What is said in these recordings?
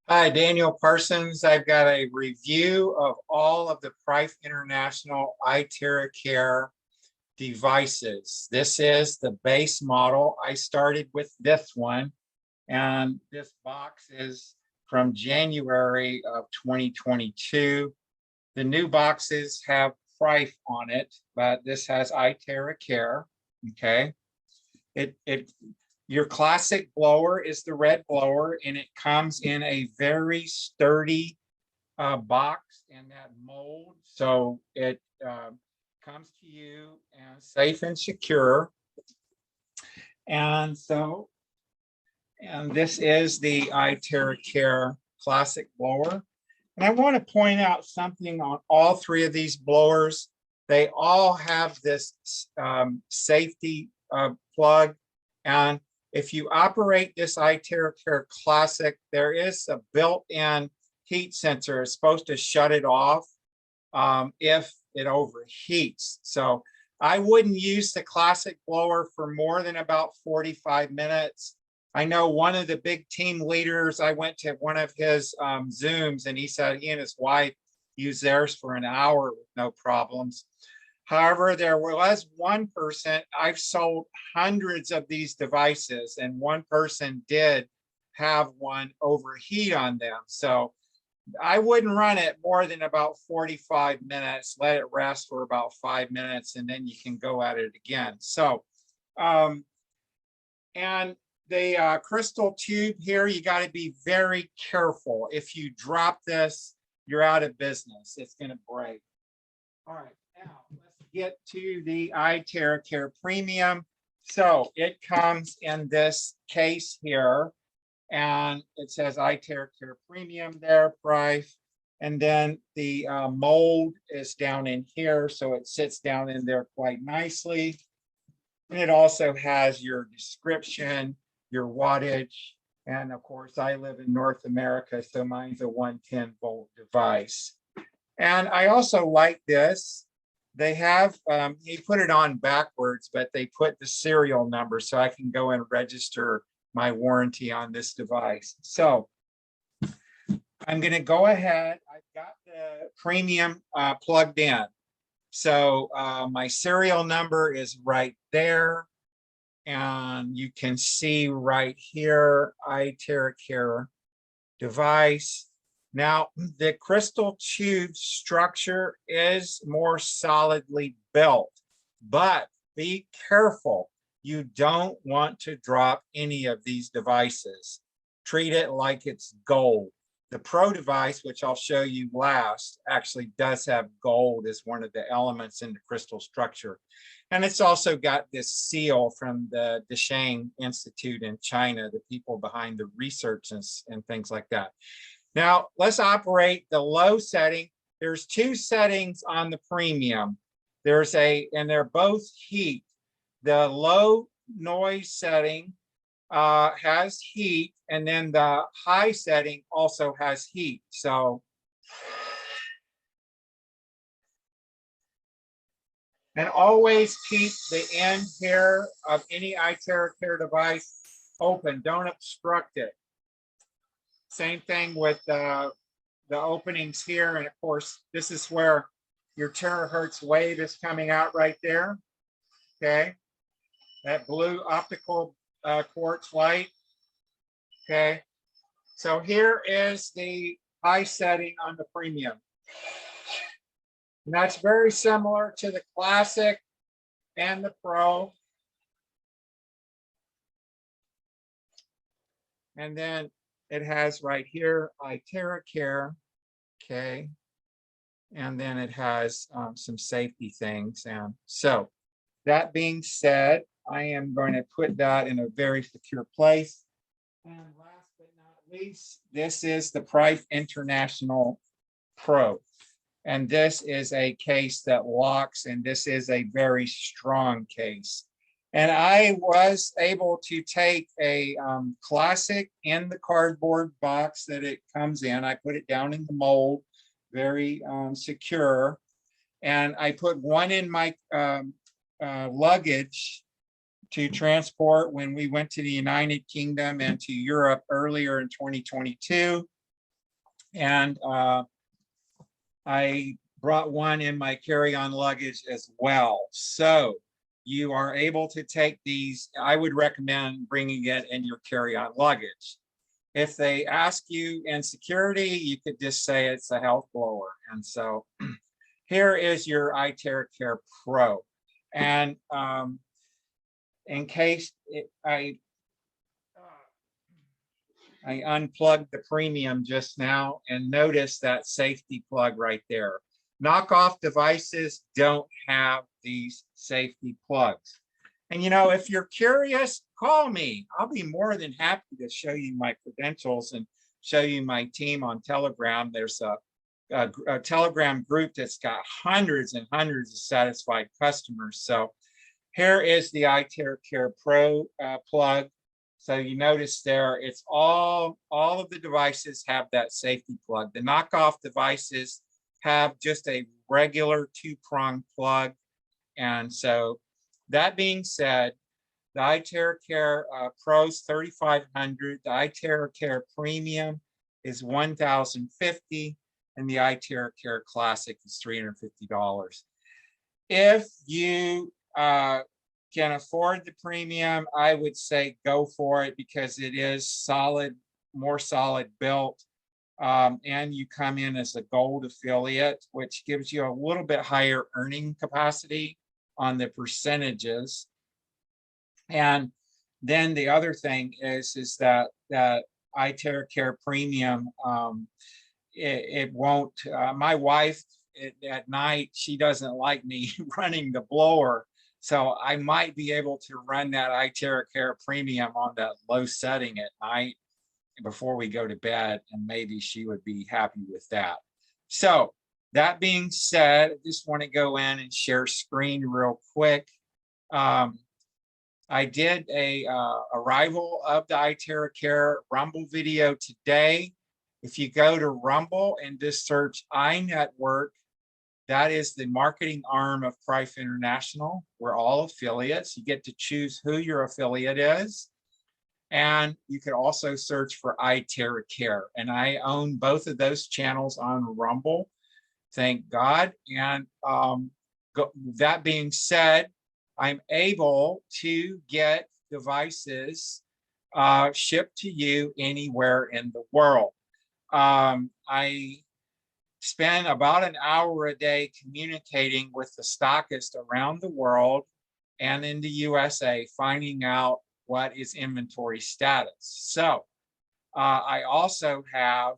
Hi, Daniel Parsons. I've got a review of all of the Prife International iTerracare devices. This is the base model. I started with this one, and this box is from January of 2022. The new boxes have Prife on it, but this has iTerracare. Okay. It your classic blower is the red blower, and it comes in a very sturdy box in that mold. So it comes to you and safe and secure. And so, and this is the iTerracare classic blower. And I want to point out something on all three of these blowers. They all have this safety plug. And if you operate this iTerracare Classic, there is a built-in heat sensor. It's supposed to shut it off if it overheats. So I wouldn't use the Classic blower for more than about 45 minutes. I know one of the big team leaders, I went to one of his Zooms, and he said he and his wife used theirs for an hour with no problems. However, there was one person, I've sold hundreds of these devices, and one person did have one overheat on them. So I wouldn't run it more than about 45 minutes, let it rest for about 5 minutes, and then you can go at it again. So, and the crystal tube here, you got to be very careful. If you drop this, you're out of business. It's going to break. All right, now let's get to the iTerracare Premium. So it comes in this case here, and it says iTerracare Premium there, Prife. And then the mold is down in here, so it sits down in there quite nicely. And it also has your description, your wattage, and of course, I live in North America, so mine's a 110-volt device. And I also like this. They have, he put it on backwards, but they put the serial number so I can go and register my warranty on this device. So I'm going to go ahead. I've got the Premium plugged in. So my serial number is right there. And you can see right here, iTerracare device. Now, the crystal tube structure is more solidly built, but be careful. You don't want to drop any of these devices. Treat it like it's gold. The Pro device, which I'll show you last, actually does have gold as one of the elements in the crystal structure. And it's also got this seal from the Desheng Institute in China, the people behind the research and things like that. Now, let's operate the low setting. There's two settings on the Premium. And they're both heat. The low noise setting has heat, and then the high setting also has heat. So, and always keep the end here of any iTerracare device open. Don't obstruct it. Same thing with the openings here. And of course, this is where your terahertz wave is coming out right there. Okay. That blue optical quartz light. Okay. So here is the high setting on the Premium. And that's very similar to the Classic and the Pro. And then it has right here iTerracare, okay, and then it has some safety things. And so that being said, I am going to put that in a very secure place. And last but not least, this is the Prife International Pro. And this is a case that locks, and this is a very strong case. And I was able to take a Classic in the cardboard box that it comes in. I put it down in the mold, very secure. And I put one in my luggage to transport when we went to the United Kingdom and to Europe earlier in 2022. And I brought one in my carry-on luggage as well. So you are able to take these. I would recommend bringing it in your carry-on luggage. If they ask you in security, you could just say it's a health blower. And so here is your iTerracare Pro. And in case I unplugged the premium just now, and notice that safety plug right there. Knockoff devices don't have these safety plugs. And you know, if you're curious, call me. I'll be more than happy to show you my credentials and show you my team on Telegram. There's a Telegram group that's got hundreds and hundreds of satisfied customers. So here is the iTerracare Pro plug. So you notice there, it's all of the devices have that safety plug. The knockoff devices have just a regular 2-prong plug. And so that being said, the iTerracare Pro's $3,500, the iTerracare Premium is $1,050, and the iTerracare Classic is $350. If you can afford the premium, I would say go for it because it is solid, more solid built. And you come in as a gold affiliate, which gives you a little bit higher earning capacity on the percentages. And then the other thing is that iTerracare Premium, it won't, my wife at night, she doesn't like me running the blower. So I might be able to run that iTerracare Premium on that low setting at night before we go to bed, and maybe she would be happy with that. So that being said, I just want to go in and share screen real quick. I did a arrival of the iTerracare Rumble video today. If you go to Rumble and just search iNetwork, that is the marketing arm of Prife International. We're all affiliates. You get to choose who your affiliate is. And you can also search for iTerracare. And I own both of those channels on Rumble, thank God. And that being said, I'm able to get devices shipped to you anywhere in the world. I spend about an hour a day communicating with the stockists around the world and in the USA, finding out what is inventory status. So I also have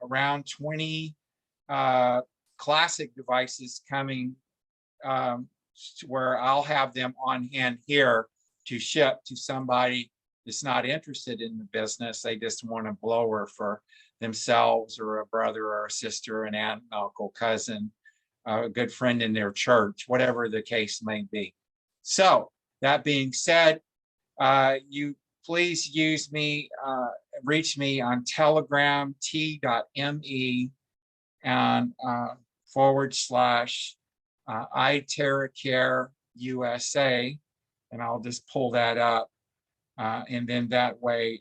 around 20 classic devices coming where I'll have them on hand here to ship to somebody that's not interested in the business. They just want a blower for themselves or a brother or a sister, an aunt, uncle, cousin, a good friend in their church, whatever the case may be. So that being said, you please use me, reach me on Telegram, t.me and / iTerracare USA, and I'll just pull that up. And then that way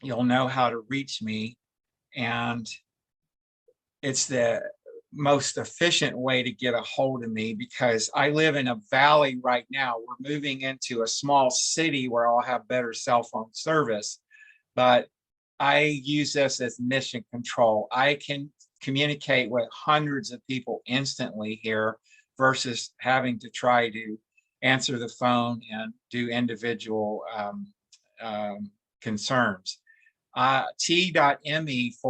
you'll know how to reach me. And it's the most efficient way to get a hold of me because I live in a valley right now. We're moving into a small city where I'll have better cell phone service, but I use this as mission control. I can communicate with hundreds of people instantly here versus having to try to answer the phone and do individual concerns. T.me /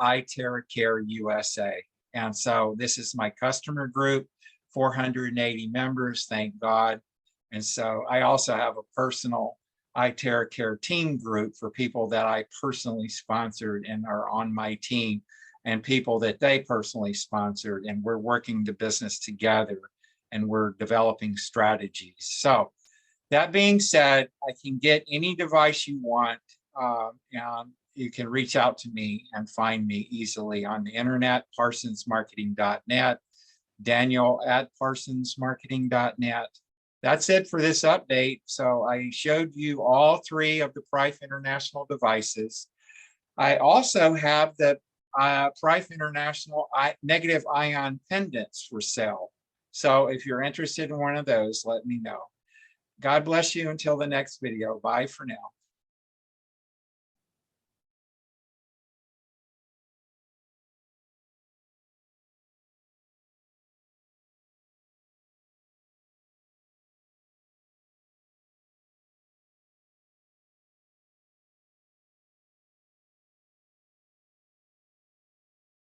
iTerracare USA. And so this is my customer group, 480 members, thank God. And so I also have a personal iTerracare team group for people that I personally sponsored and are on my team, and people that they personally sponsored, and we're working the business together and we're developing strategies. So that being said, I can get any device you want, and you can reach out to me and find me easily on the internet, parsonsmarketing.net, daniel@parsonsmarketing.net. That's it for this update. So I showed you all 3 of the Prife International devices. I also have the Prife International negative ion pendants for sale. So if you're interested in one of those, let me know. God bless you until the next video. Bye for now.